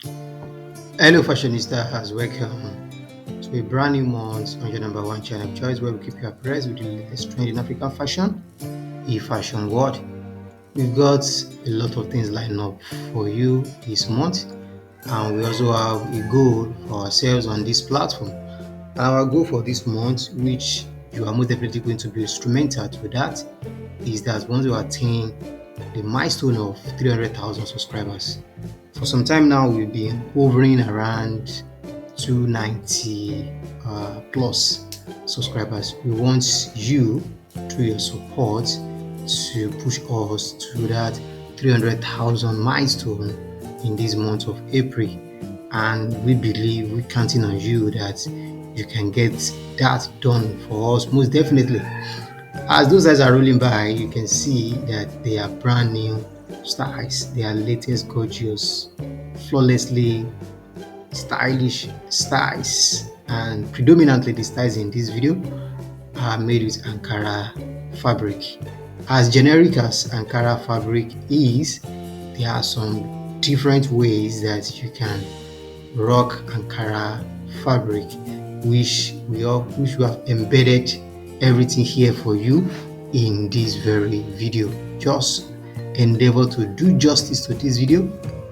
Hello, Fashionistas, welcome to a brand new month on your number one channel of choice where we keep you abreast with the latest trend in African fashion, fashion world. We've got a lot of things lined up for you this month, and we also have a goal for ourselves on this platform. And our goal for this month, which you are most definitely going to be instrumental to that, is that once we attain the milestone of 300,000 subscribers. For some time now, we've been hovering around 290 plus subscribers. We want you, through your support, to push us to that 300,000 milestone in this month of April. And we believe, we're counting on you that you can get that done for us most definitely. As those guys are rolling by, you can see that they are brand new styles. They are latest, gorgeous, flawlessly stylish styles, and predominantly the styles in this video are made with Ankara fabric. As generic as Ankara fabric is, there are some different ways that you can rock Ankara fabric, which we have embedded everything here for you in this very video. Just endeavor to do justice to this video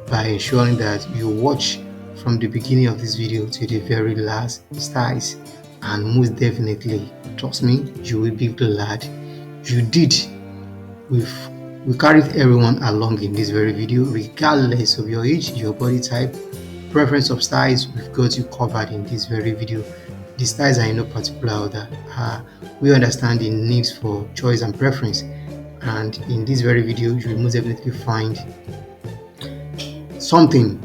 by ensuring that you watch from the beginning of this video to the very last styles, and most definitely, trust me, you will be glad you did. We carried everyone along in this very video, regardless of your age, your body type, preference of styles. We've got you covered in this very video. The styles are in no particular order. We understand the needs for choice and preference, and in this very video you will most definitely find something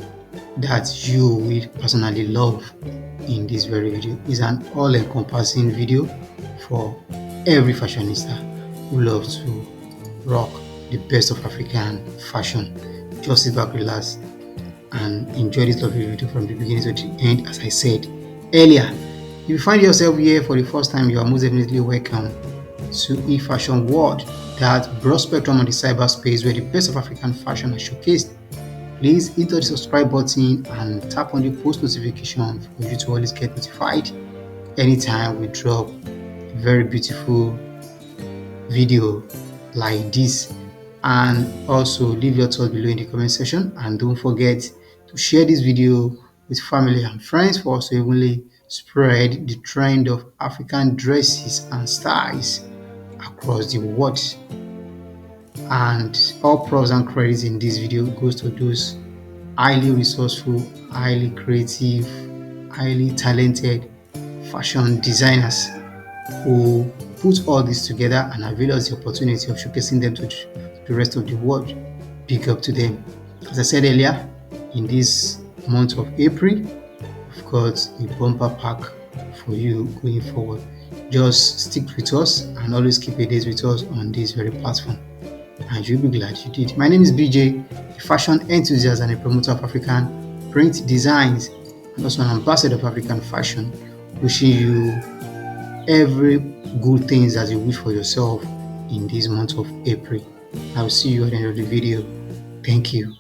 that you will personally love in this very video. It's an all-encompassing video for every fashionista who loves to rock the best of African fashion. Just sit back, relax, and enjoy this lovely video from the beginning to the end. As I said earlier, if you find yourself here for the first time, you are most definitely welcome to Fashion World, that broad spectrum on the cyberspace where the best of African fashion is showcased. Please hit the subscribe button and tap on the post notification for you to always get notified anytime we drop a very beautiful video like this. And also leave your thoughts below in the comment section, and don't forget to share this video with family and friends for us to evenly spread the trend of African dresses and styles across the world. And all props and credits in this video goes to those highly resourceful, highly creative, highly talented fashion designers who put all this together and avail us the opportunity of showcasing them to the rest of the world. Big up to them. As I said earlier, in this month of April, we've got a bumper pack for you going forward. Just stick with us and always keep a date with us on this very platform, and you'll be glad you did. My name is BJ, a fashion enthusiast and a promoter of African print designs, and also an ambassador of African fashion, wishing you every good things that you wish for yourself in this month of April. I will see you at the end of the video. Thank you.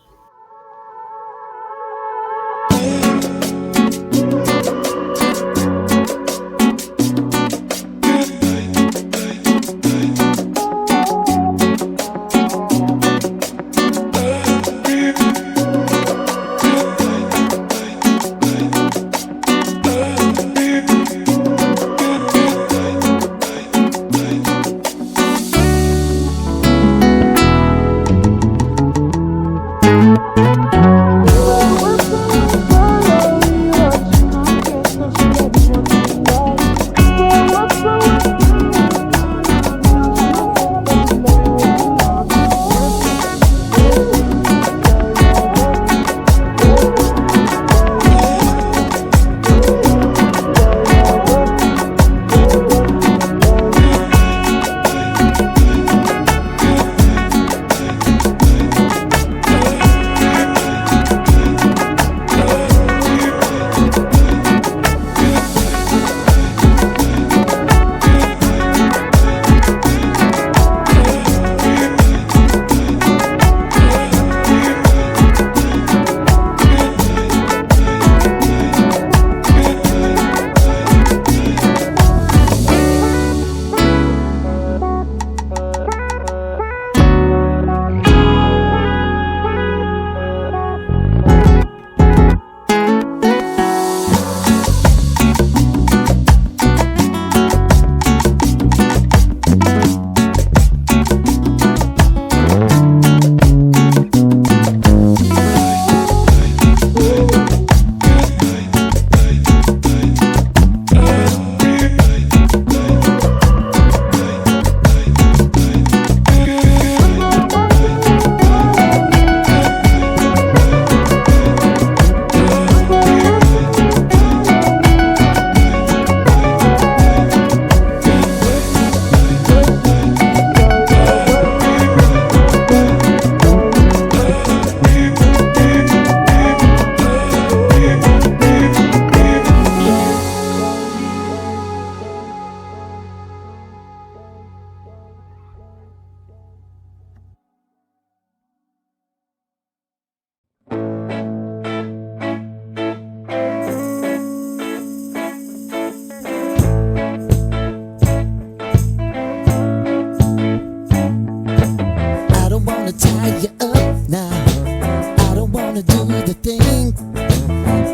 everything.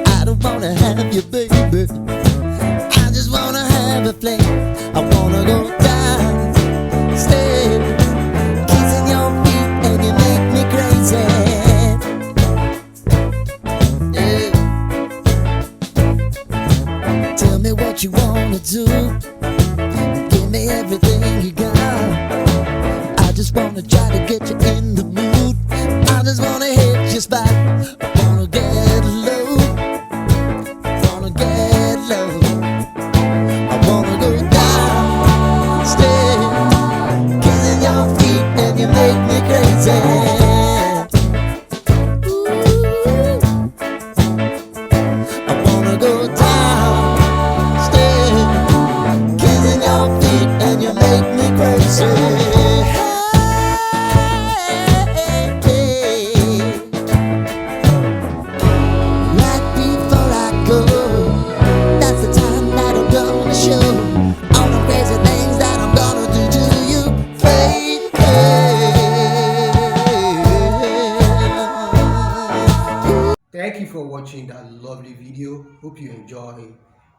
I don't wanna have you, baby. I just wanna have a fling. I wanna go down, stay, kissing your feet, and you make me crazy. Yeah. Tell me what you wanna do. Give me everything you got. I just wanna try to get you in the mood. I just wanna hit your spot. I wanna get low. Wanna get low. I wanna go down, stay, kissing your feet, and you make me crazy. Ooh. I wanna go down, stay, kissing your feet, and you make me crazy. Right before I go, that's the time that I'm gonna show all the crazy things that I'm gonna do to you, baby. Thank you for watching that lovely video. Hope you enjoy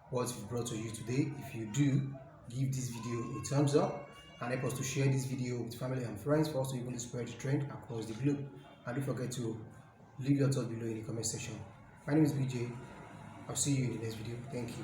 what we've brought to you today. If you do, give this video a thumbs up and help us to share this video with family and friends for us to even spread the trend across the globe. And don't forget to leave your thoughts below in the comment section. My name is BJ. I'll see you in the next video. Thank you.